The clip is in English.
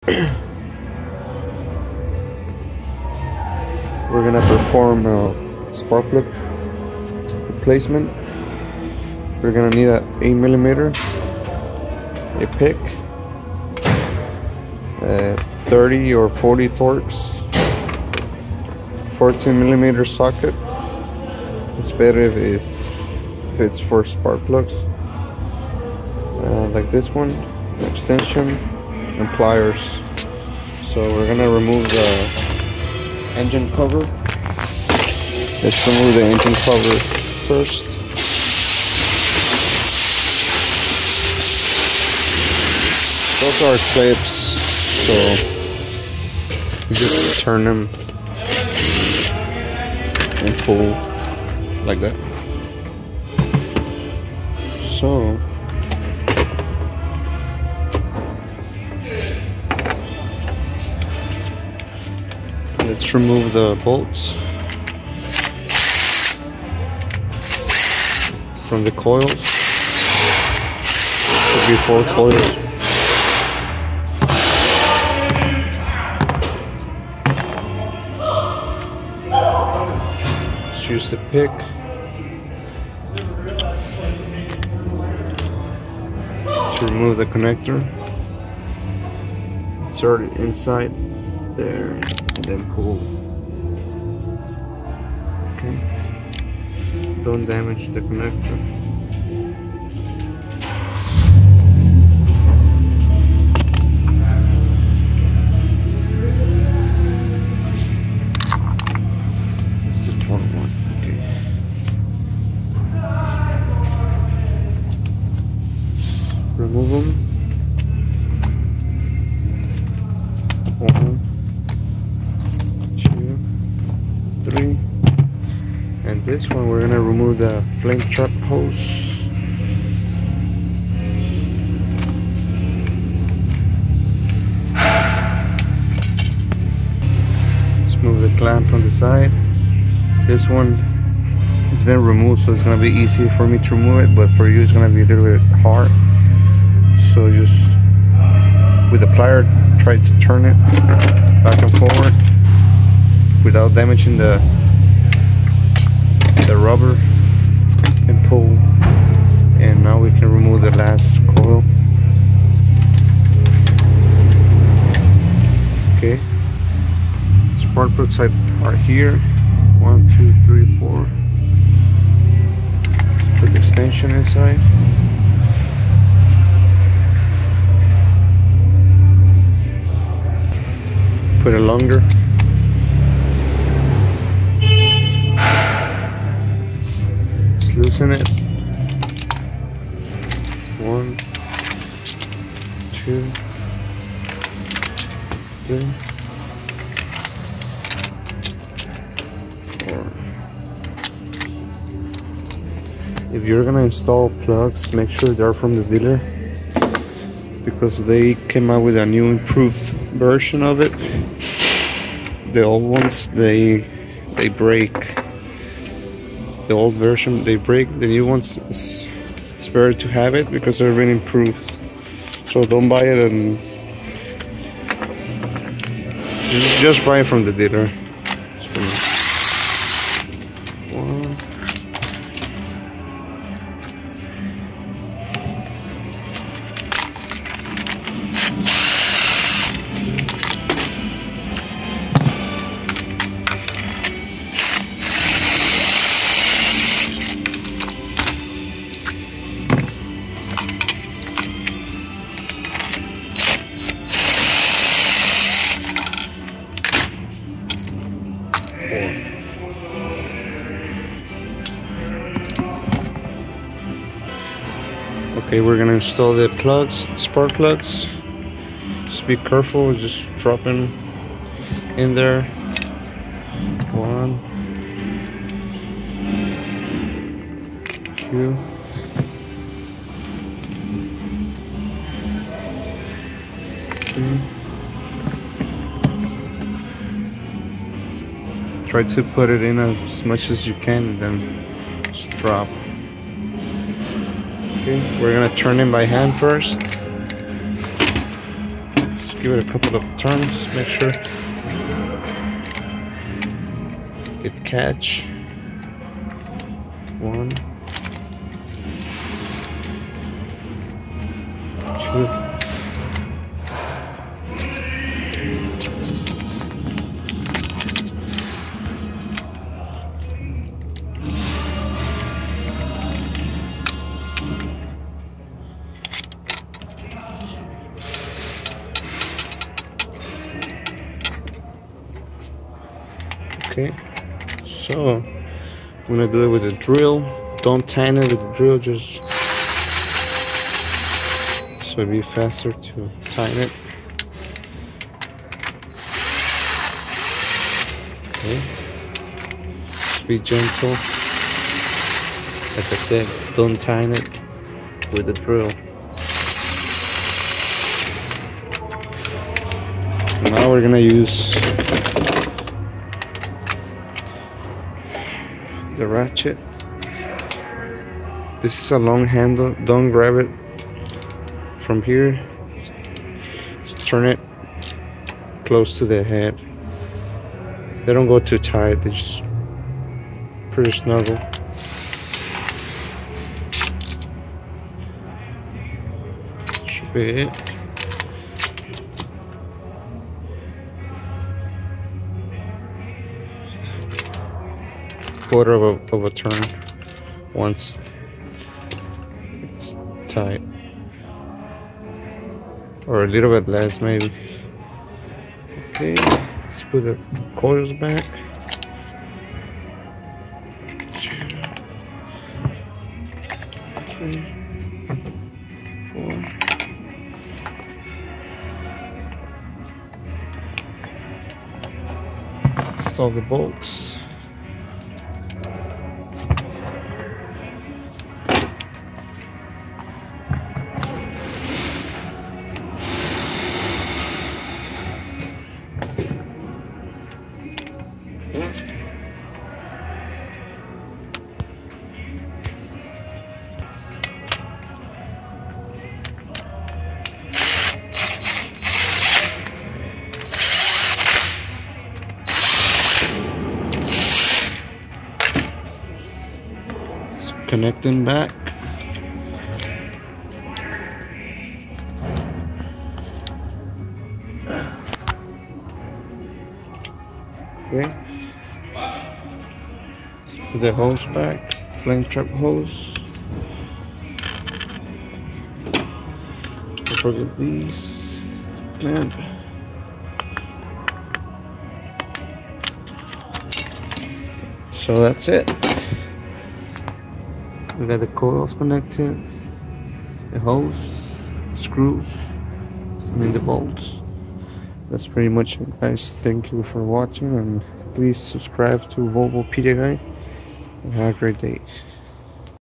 We're gonna perform a spark plug replacement. We're gonna need a 8mm, a pick, 30 or 40 Torx, 14mm socket. It's better if it's for spark plugs, like this one, extension and pliers. So we're gonna remove the engine cover. Let's remove the engine cover first. Those are clips, so you just turn them and pull like that. So let's remove the bolts from the coils. Should be 4 coils. Let's use the pick. To remove the connector. Insert it inside there and then pull. Okay. Don't damage the connector. This is the front one. Okay. Remove them. 1, 2, 3. And this one we're gonna remove the flame trap hose. Let's move the clamp on the side. This one has been removed, so it's gonna be easy for me to remove it, but for you it's gonna be a little bit hard. So just with the plier try to turn it back and forward without damaging the rubber, and pull. And now we can remove the last coil. Okay, spark plugs are here. 1, 2, 3, 4. Put the extension inside. Put it longer. Just loosen it. 1, 2, 3, 4. If you're gonna install plugs, make sure they're from the dealer, because they came out with a new improved version of it. The old ones they break. The old version they break. The new ones it's better to have it because they're been improved. So don't buy it and just buy it from the dealer. One. Okay, we're gonna install the plugs, spark plugs. Just be careful, just dropping in there. 1, 2, 3. Try to put it in as much as you can and then just drop. Okay, we're gonna turn it by hand first. Just give it a couple of turns, make sure it catch. 1, 2. Okay, so I'm gonna do it with a drill. Don't tighten it with the drill, just so it'll be faster to tighten it. Okay, just be gentle. Like I said, don't tighten it with the drill. Now we're gonna use the ratchet. This is a long handle. Don't grab it from here. Just turn it close to the head. They don't go too tight. They're just pretty snuggle. Should be it. Quarter of a turn once it's tight, or a little bit less maybe. Okay, let's put the coils back. 2, 3, 4. Install the bolts. Connect them back. Okay. Let's put the hose back. Flame trap hose. Don't forget these. And so that's it. We got the coils connected, the hose, screws, the bolts. That's pretty much it, guys. Thank you for watching, and please subscribe to Volvo PDA Guy, and have a great day.